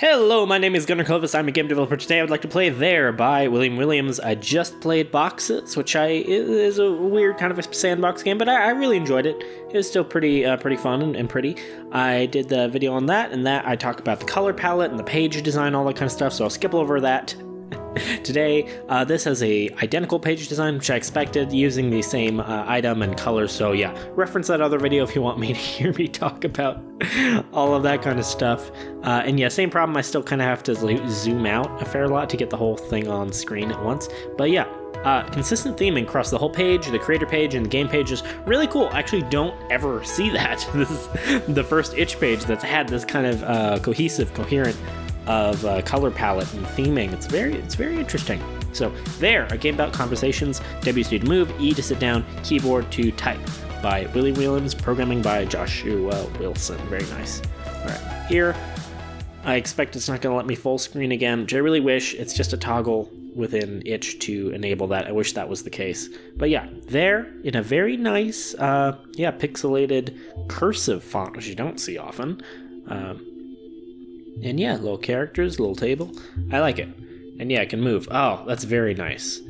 Hello, my name is Gunnar Clovis. I'm a game developer. Today I would like to play There by William Williams. I just played Boxes, which is a weird kind of a sandbox game, but I really enjoyed it. It was still pretty fun and pretty. I did the video on that, and that I talk about the color palette and the page design, all that kind of stuff, so I'll skip over that. Today, this has a identical page design, which I expected, using the same item and colors, so yeah, reference that other video if you want me to hear me talk about all of that kind of stuff. And yeah, same problem, I still kind of have to zoom out a fair lot to get the whole thing on screen at once, but yeah. Consistent theming across the whole page, the creator page, and the game page is really cool. I actually don't ever see that. This is the first itch page that's had this kind of cohesive, coherent of color palette and theming. It's very interesting. So There, a game about conversations. W to move, E to sit down, keyboard to type. By William Williams, programming by Joshua Wilson. Very nice. All right, here, I expect it's not going to let me full screen again, which I really wish. It's just a toggle within itch to enable that. I wish that was the case. But yeah, There, in a very nice, pixelated cursive font, which you don't see often. And yeah, little characters, little table. I like it. And yeah, I can move. Oh, that's very nice.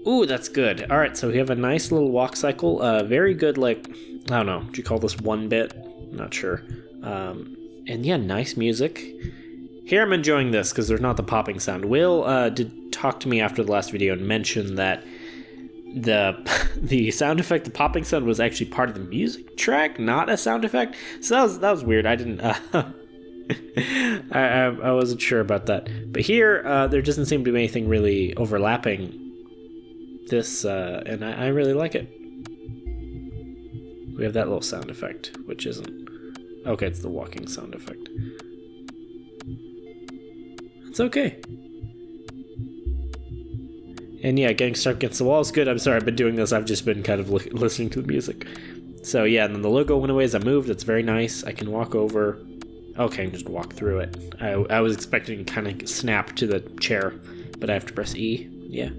Ooh, that's good. All right, so we have a nice little walk cycle. Very good, like, I don't know, do you call this 1-bit? Not sure. And yeah, nice music. Here I'm enjoying this because there's not the popping sound. Will did talk to me after the last video and mentioned that the sound effect, the popping sound, was actually part of the music track, not a sound effect. So that was weird. I didn't... I wasn't sure about that. But here, there doesn't seem to be anything really overlapping this, and I really like it. We have that little sound effect, which isn't... Okay, it's the walking sound effect. It's okay. And yeah, getting stuck against the wall is good. I'm sorry, I've been doing this. I've just been kind of listening to the music. So yeah, and then the logo went away as I moved. That's very nice. I can walk over... Okay, just walk through it. I was expecting to kind of snap to the chair, but I have to press E. Yeah,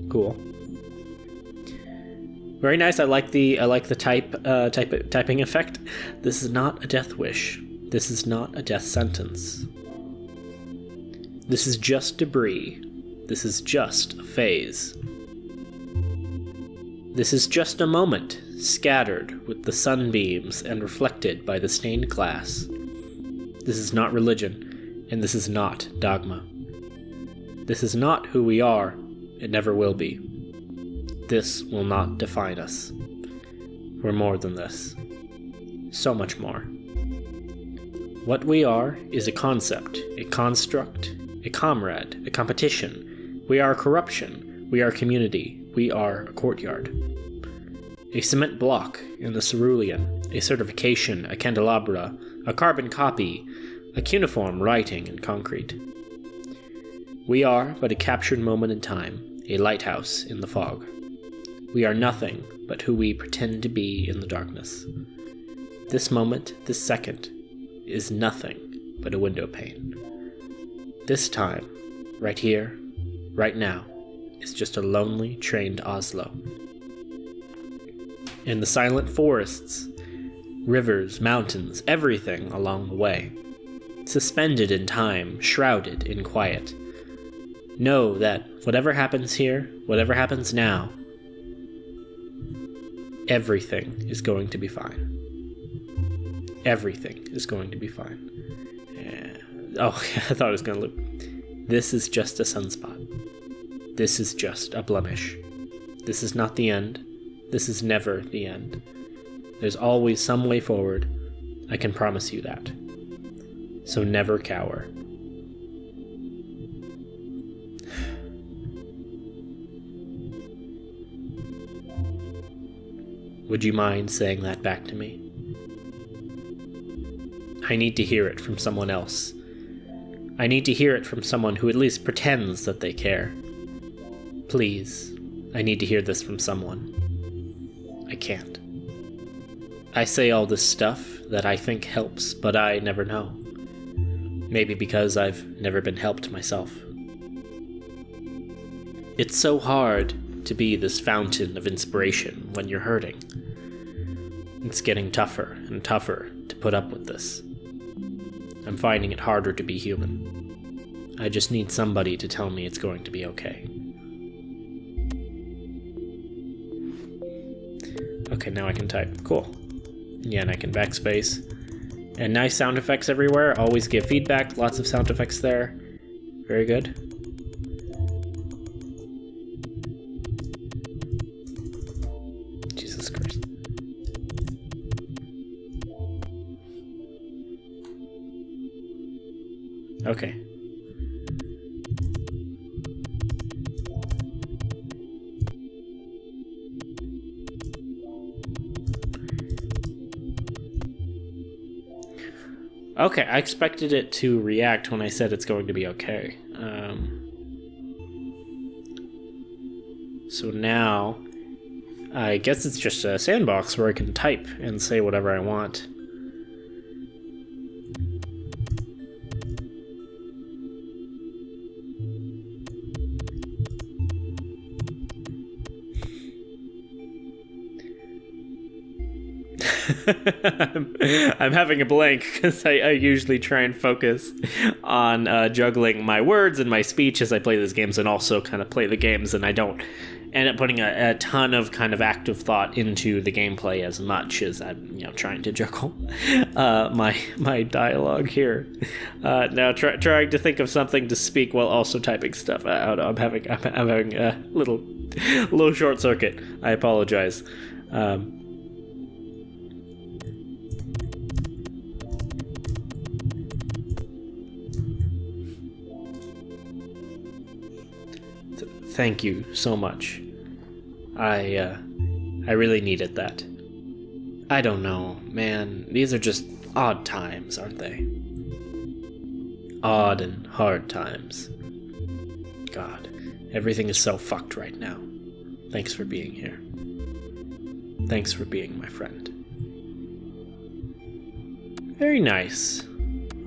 cool. Very nice. I like the typing effect. This is not a death wish. This is not a death sentence. This is just debris. This is just a phase. This is just a moment, scattered with the sunbeams and reflected by the stained glass. This is not religion, and this is not dogma. This is not who we are, it never will be. This will not define us. We're more than this. So much more. What we are is a concept, a construct, a comrade, a competition. We are corruption. We are community. We are a courtyard. A cement block in the cerulean, a certification, a candelabra, a carbon copy, a cuneiform writing in concrete. We are but a captured moment in time, a lighthouse in the fog. We are nothing but who we pretend to be in the darkness. This moment, this second, is nothing but a window pane. This time, right here, right now, is just a lonely, trained Oslo. In the silent forests, rivers, mountains, everything along the way. Suspended in time, shrouded in quiet. Know that whatever happens here, whatever happens now, everything is going to be fine. Everything is going to be fine. Oh, I thought it was going to loop. This is just a sunspot. This is just a blemish. This is not the end. This is never the end. There's always some way forward. I can promise you that. So never cower. Would you mind saying that back to me? I need to hear it from someone else. I need to hear it from someone who at least pretends that they care. Please, I need to hear this from someone. I can't. I say all this stuff that I think helps, but I never know. Maybe because I've never been helped myself. It's so hard to be this fountain of inspiration when you're hurting. It's getting tougher and tougher to put up with this. I'm finding it harder to be human. I just need somebody to tell me it's going to be okay. Okay, now I can type. Cool. Yeah, and I can backspace. And nice sound effects everywhere. Always give feedback. Lots of sound effects there. Very good. Jesus Christ. Okay. Okay, I expected it to react when I said it's going to be okay. So now, I guess it's just a sandbox where I can type and say whatever I want. I'm having a blank because I usually try and focus on juggling my words and my speech as I play these games, and also kind of play the games, and I don't end up putting a ton of kind of active thought into the gameplay as much as I'm trying to juggle my dialogue here. Now trying to think of something to speak while also typing stuff out. I'm having a little short circuit. I apologize. Thank you so much. I really needed that. I don't know, man. These are just odd times, aren't they? Odd and hard times. God, everything is so fucked right now. Thanks for being here. Thanks for being my friend. Very nice.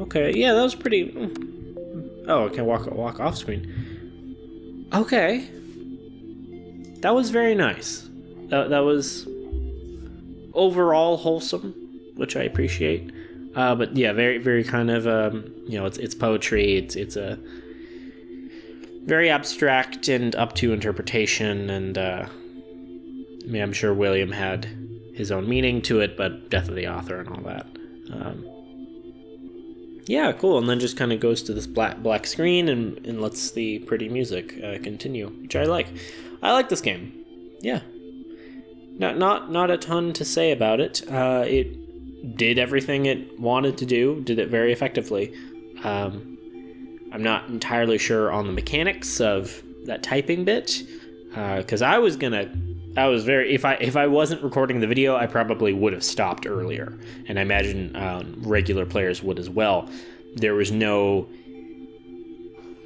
Okay, yeah, that was pretty... Oh, I can walk off screen. Okay. That was very nice. That was overall wholesome, which I appreciate. But yeah, very, very kind of, it's poetry. It's a very abstract and up to interpretation. And, I'm sure William had his own meaning to it, but definitely the author and all that. Yeah, cool. And then just kind of goes to this black screen and lets the pretty music continue, which I like. I like this game. Yeah. Not a ton to say about it. It did everything it wanted to do, did it very effectively. I'm not entirely sure on the mechanics of that typing bit, because if I wasn't recording the video, I probably would have stopped earlier, and I imagine regular players would as well. There was no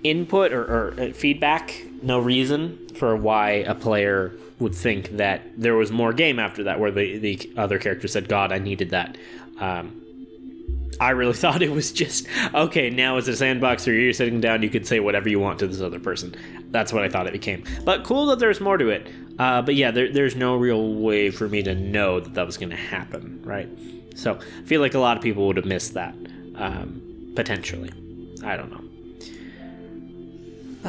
input or feedback, no reason for why a player would think that there was more game after that, where the other character said, God, I needed that. I really thought it was just, okay, now it's a sandbox where you're sitting down, you could say whatever you want to this other person. That's what I thought it became. But cool that there's more to it. But yeah, there's no real way for me to know that was going to happen, right? So I feel like a lot of people would have missed that, potentially. I don't know.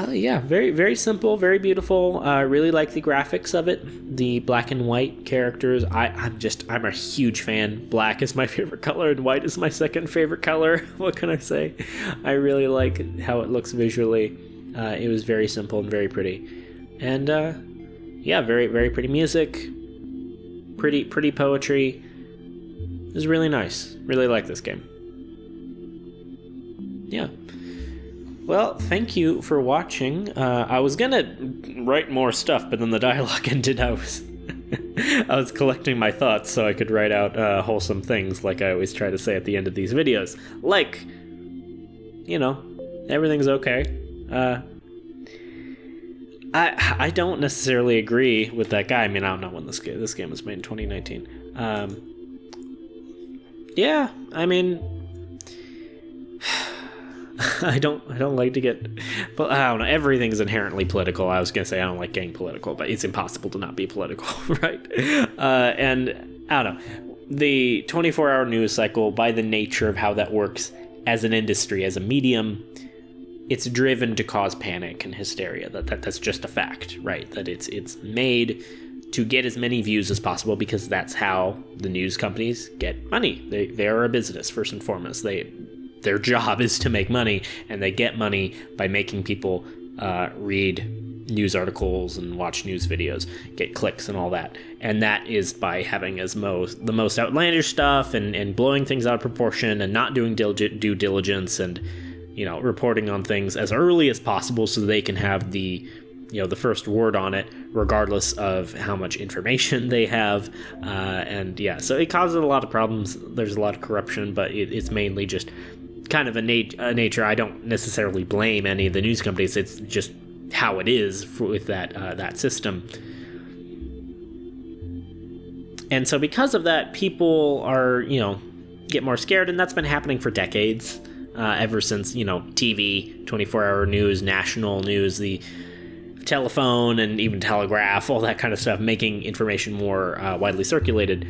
Yeah, very, very simple, very beautiful. I really like the graphics of it. The black and white characters. I'm a huge fan. Black is my favorite color and white is my second favorite color. What can I say? I really like how it looks visually. It was very simple and very pretty. And yeah, very, very pretty music. Pretty poetry. It was really nice. Really like this game. Yeah. Well, thank you for watching. I was gonna write more stuff, but then the dialogue ended. I was collecting my thoughts so I could write out wholesome things, like I always try to say at the end of these videos. Like, everything's okay. I don't necessarily agree with that guy. I mean, I don't know when this game was made, in 2019. Yeah, I mean, I don't like to get, but I don't know. Everything's inherently political. I was gonna say I don't like getting political, but it's impossible to not be political, right? And I don't know. The 24-hour news cycle, by the nature of how that works, as an industry, as a medium, it's driven to cause panic and hysteria. That's just a fact, right? That it's made to get as many views as possible, because that's how the news companies get money. They are a business, first and foremost. Their job is to make money, and they get money by making people read news articles and watch news videos, get clicks and all that. And that is by having the most outlandish stuff and blowing things out of proportion and not doing due diligence and, reporting on things as early as possible so they can have the first word on it, regardless of how much information they have. So it causes a lot of problems. There's a lot of corruption, but it's mainly just kind of a nature. I don't necessarily blame any of the news companies. It's just how it is with that system. And so because of that, people are, get more scared, and that's been happening for decades, ever since, TV, 24-hour news, national news, the telephone, and even telegraph, all that kind of stuff, making information more widely circulated.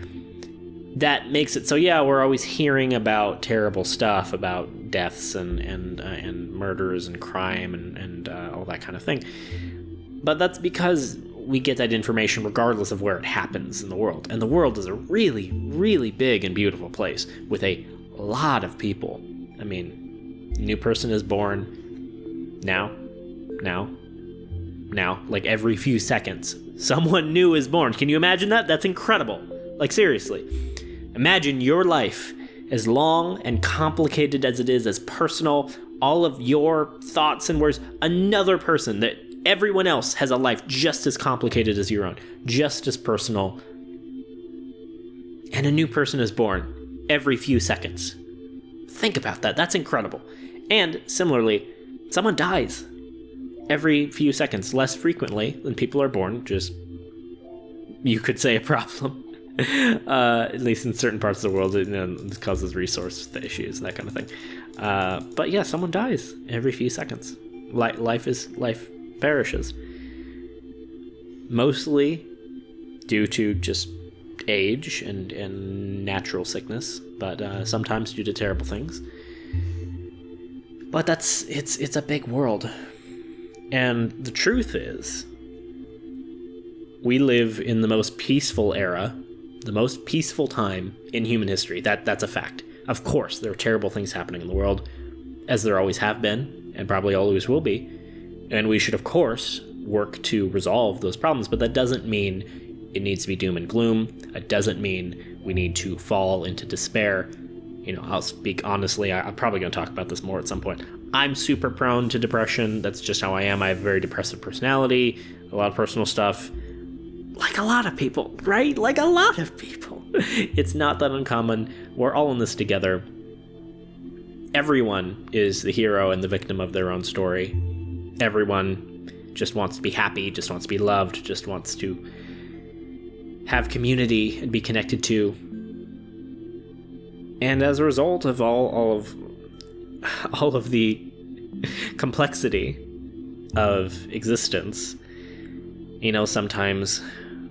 That makes it so, we're always hearing about terrible stuff, about deaths and murders and crime and all that kind of thing. But that's because we get that information regardless of where it happens in the world. And the world is a really, really big and beautiful place with a lot of people. I mean, new person is born now, like every few seconds. Someone new is born. Can you imagine that? That's incredible. Like, seriously. Imagine your life, as long and complicated as it is, as personal, all of your thoughts and words, another person, that everyone else has a life just as complicated as your own, just as personal, and a new person is born every few seconds. Think about that. That's incredible. And similarly, someone dies every few seconds, less frequently than people are born, just, you could say, a problem. At least in certain parts of the world, it causes resource issues, that kind of thing. But yeah, someone dies every few seconds. Life perishes. Mostly due to just age and natural sickness, but sometimes due to terrible things. But it's a big world. And the truth is, we live in the most peaceful era, the most peaceful time in human history. That's a fact. Of course, there are terrible things happening in the world, as there always have been, and probably always will be. And we should, of course, work to resolve those problems, but that doesn't mean it needs to be doom and gloom. It doesn't mean we need to fall into despair. I'll speak honestly. I'm probably going to talk about this more at some point. I'm super prone to depression. That's just how I am. I have a very depressive personality, a lot of personal stuff. Like a lot of people, right? Like a lot of people. It's not that uncommon. We're all in this together. Everyone is the hero and the victim of their own story. Everyone just wants to be happy, just wants to be loved, just wants to have community and be connected to. And as a result of all of the complexity of existence, sometimes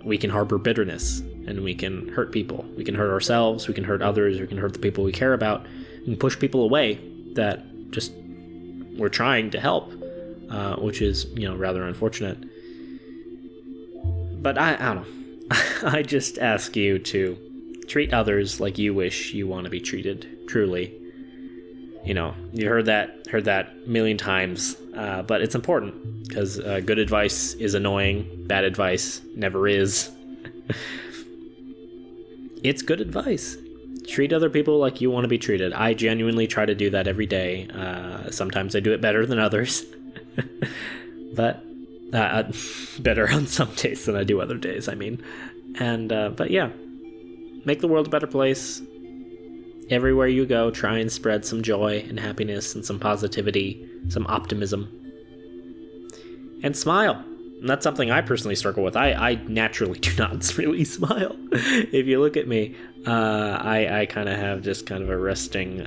we can harbor bitterness, and we can hurt people. We can hurt ourselves, we can hurt others, we can hurt the people we care about, and push people away that just we're trying to help, which is, rather unfortunate. But I don't know. I just ask you to treat others like you wish you want to be treated, truly. You heard that a million times, but it's important, because good advice is annoying, bad advice never is. It's good advice. Treat other people like you want to be treated. I genuinely try to do that every day. Sometimes I do it better than others, but better on some days than I do other days, I mean. But yeah, make the world a better place. Everywhere you go, try and spread some joy and happiness and some positivity, some optimism. And smile. And that's something I personally struggle with. I naturally do not really smile. If you look at me, I kind of have just kind of a resting...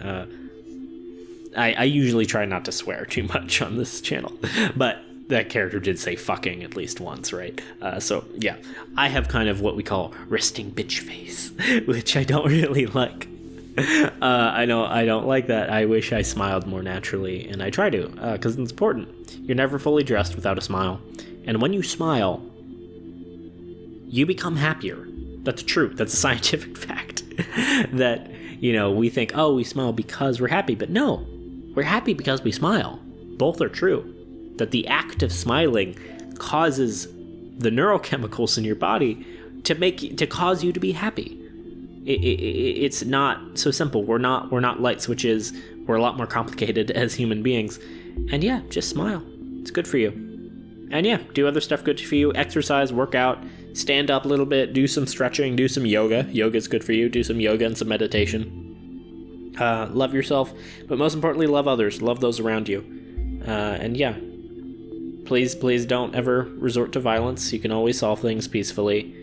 I usually try not to swear too much on this channel, but that character did say fucking at least once, right? So, yeah. I have kind of what we call resting bitch face, which I don't really like. I don't like that. I wish I smiled more naturally, and I try to, because it's important. You're never fully dressed without a smile. And when you smile, you become happier. That's true. That's a scientific fact. That, we think, oh, we smile because we're happy. But no, we're happy because we smile. Both are true. That the act of smiling causes the neurochemicals in your body to cause you to be happy. It's not so simple. We're not light switches. We're a lot more complicated as human beings. And yeah, just smile. It's good for you. And yeah, do other stuff good for you. Exercise, work out, stand up a little bit, do some stretching, do some yoga. Yoga's good for you. Do some yoga and some meditation. Love yourself, but most importantly, love others. Love those around you. And yeah, please don't ever resort to violence. You can always solve things peacefully.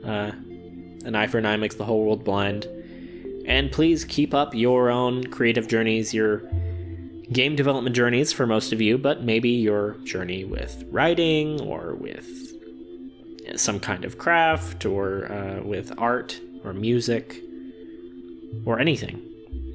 An eye for an eye makes the whole world blind. And please keep up your own creative journeys, your game development journeys for most of you, but maybe your journey with writing or with some kind of craft or with art or music or anything,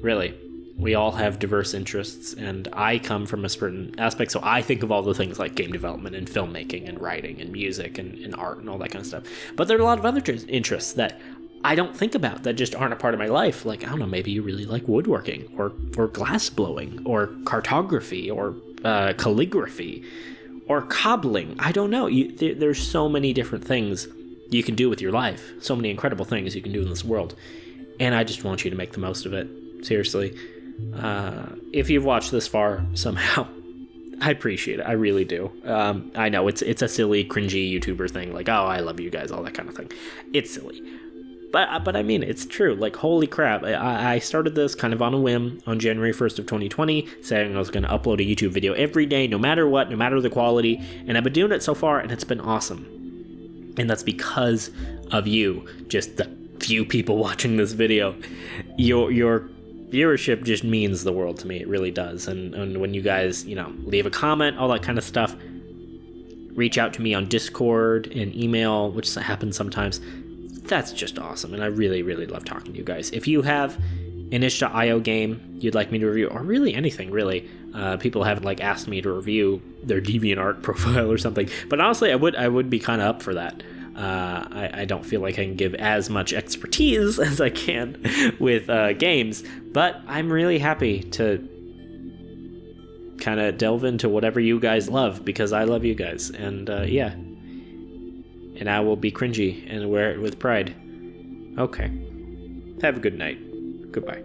really. We all have diverse interests, and I come from a certain aspect, so I think of all the things like game development and filmmaking and writing and music and art and all that kind of stuff. But there are a lot of other interests that I don't think about that just aren't a part of my life. Like, I don't know, maybe you really like woodworking or glass blowing or cartography or calligraphy or cobbling. I don't know. There's so many different things you can do with your life. So many incredible things you can do in this world. And I just want you to make the most of it. Seriously. If you've watched this far somehow, I appreciate it. I really do. I know it's a silly, cringy YouTuber thing. Like, oh, I love you guys, all that kind of thing. It's silly. But I mean, it's true. Like, holy crap. I started this kind of on a whim on January 1st of 2020, saying I was going to upload a YouTube video every day, no matter what, no matter the quality. And I've been doing it so far, and it's been awesome. And that's because of you, just the few people watching this video. Your viewership just means the world to me. It really does. And when you guys, leave a comment, all that kind of stuff, reach out to me on Discord and email, which happens sometimes. That's just awesome, and I really, really love talking to you guys. If you have an itch.io game you'd like me to review, or really anything, really, people haven't asked me to review their DeviantArt profile or something, but honestly, I would be kind of up for that. I don't feel like I can give as much expertise as I can with games, but I'm really happy to kind of delve into whatever you guys love, because I love you guys, and yeah. And I will be cringy and wear it with pride. Okay. Have a good night. Goodbye.